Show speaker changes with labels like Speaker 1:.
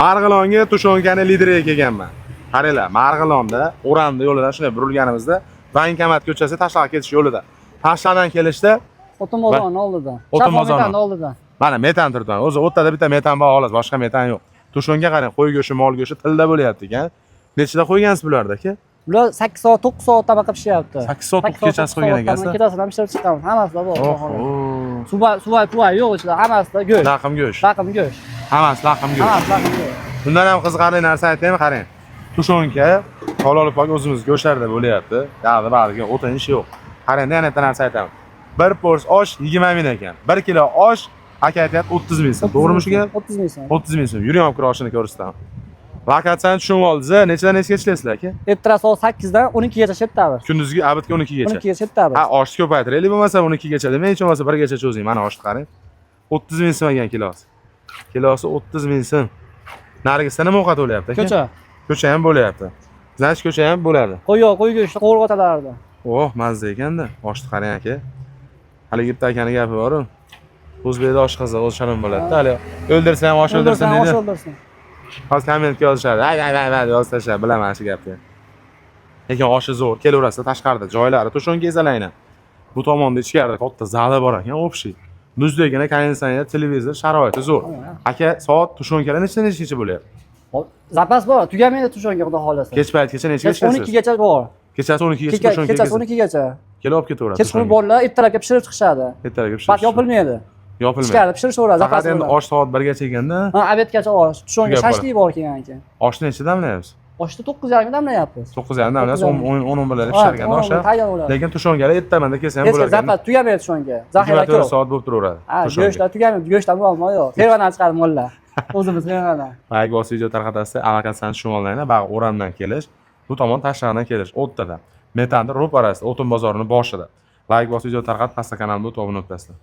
Speaker 1: Marg'ilonga Tushonkani lideriga kelganman. Qaranglar, Marg'ilonda O'randa yo'lidan shunday burilganimizda Bankomat ko'chasi Tashqari ketish yo'lida. Tashqardan kelishda
Speaker 2: O'tin bozorining oldidan.
Speaker 1: O'tin bozorining
Speaker 2: oldidan.
Speaker 1: Mana metan turibdi. O'zi o'rtada bitta metan bor xolos, boshqa metan yo'q. Tushonga qarang, qo'y go'shti, mol go'shti tilda bo'lyapti ekan. Nechida qo'ygansiz bularda aka?
Speaker 2: Bular 8 soat, 9 soatdan baqib pishyapti.
Speaker 1: 8 soat kechasi qo'ygan ekansiz.
Speaker 2: Kechasidan pishirib chiqamiz. Hammasida bor.
Speaker 1: Oh.
Speaker 2: Suvay yo'q ichida, hammasida go'sht.
Speaker 1: Laqim go'sht.
Speaker 2: Laqim go'sht.
Speaker 1: Hammasi laqim go'sht.
Speaker 2: Hammasi laqim go'sht.
Speaker 1: Bundan ham qiziqarli narsa aytaymi, qarang. Tushonka halol pok o'zimiz go'shtlarda bo'lyapti. Ya'ni bariga o'tin ish yo'q. Qarang, yana bitta narsa aytaman. Bir pors osh 20 ming ekan. 1 kilo osh aka aytyapti 30 ming so'm. To'g'rimi shu gap?
Speaker 2: 30 ming so'm.
Speaker 1: 30 ming so'm. Yuring olib kira oshini ko'rsataman. Lokatsiyani tushunib oldingiz. Nechadan nechga ishlaysiz aka?
Speaker 2: Ertalab soat 8 dan 12 gacha shetamiz.
Speaker 1: Kunduzgi abitga 12 gacha.
Speaker 2: 12 gacha shetamiz.
Speaker 1: Ha, oshni ko'paytiraylik bo'lmasa 12 gacha demay, hech bo'lmasa 1 gacha cho'zing. Mana oshni qarang. 30 ming so'm ekan kilosi. Kilosi 30 ming so'm. Narigisida nima ovqat bo'lyapti aka?
Speaker 2: Ko'cha.
Speaker 1: Ko'cha ham bo'lyapti. Znash ko'cha ham bo'ladi.
Speaker 2: Qo'y go'shti qo'rg'otalarida.
Speaker 1: Oh, mazza ekanda. Oshni qarang aka. Haligi bitta akani gapi bor-ku. O'zbekda osh qiziq, o'z shalom bo'ladi. Hali o'ldirsa ham osh o'ldirsin deydi.
Speaker 2: Osh o'ldirsin.
Speaker 1: Hozir kommentga yozishadi. Ay yozib tashlab, bilaman shu gapni. Lekin oshi zo'r. Kelaverasizlar tashqarida joylari, Tushonka ezalayni. Bu tomonda ichkarida katta zali bor ekan, общий. Muzligina, konditsioner, televizor, sharoiti zo'r. Aka, soat Tushonkalar nechgacha bo'lyapti?
Speaker 2: Zapas bor, tugamaydi Tushonka xudo xolasa.
Speaker 1: Kech paytgacha nechga ishlaysiz?
Speaker 2: 12 gacha bor.
Speaker 1: Kechasi 12 gacha Tushonka.
Speaker 2: Kechasi 12 gacha.
Speaker 1: Kelib olib ketaveradi.
Speaker 2: Kechqurun bolalar ertalabga pishirib chiqishadi.
Speaker 1: Ertalabga pishirib.
Speaker 2: Faqat yopilmaydi.
Speaker 1: Yopilmaydi.
Speaker 2: Ichkarida pishirishaveradi, zapas.
Speaker 1: Faqat endi osh soat 1 gacha ekanda.
Speaker 2: Ha, obedgacha osh. Tushonka shashlik bor kelgan ekan.
Speaker 1: Oshni necha damlayapsiz?
Speaker 2: Oshni 9:30 damlayapmiz.
Speaker 1: 9:30 damlayapsiz, 10 birlarda pisharkan osh. Lekin Tushonkalar ertamanda kelsa ham bo'lar ekan.
Speaker 2: Zapas tugamaydi Tushonka. Zaxira ko'p.
Speaker 1: 24 soat bo'lib turaveradi.
Speaker 2: Ha, go'shtlar tugamaydi, go'shtdan muammo yo'q. Tervadan chiqarib mollar. O'zimiz tervadan.
Speaker 1: Like bosib video tarqatasizda, aloqasini tushunib olinglar. Bag'i O'ramdan kelish, bu tomon Tashqaridan kelish, o'rtada. Metanda ro'parasida, O'tin bozorining boshida. Like bosib video tarqat, pastda kanalimga o'tib obuna bo'lasizlar.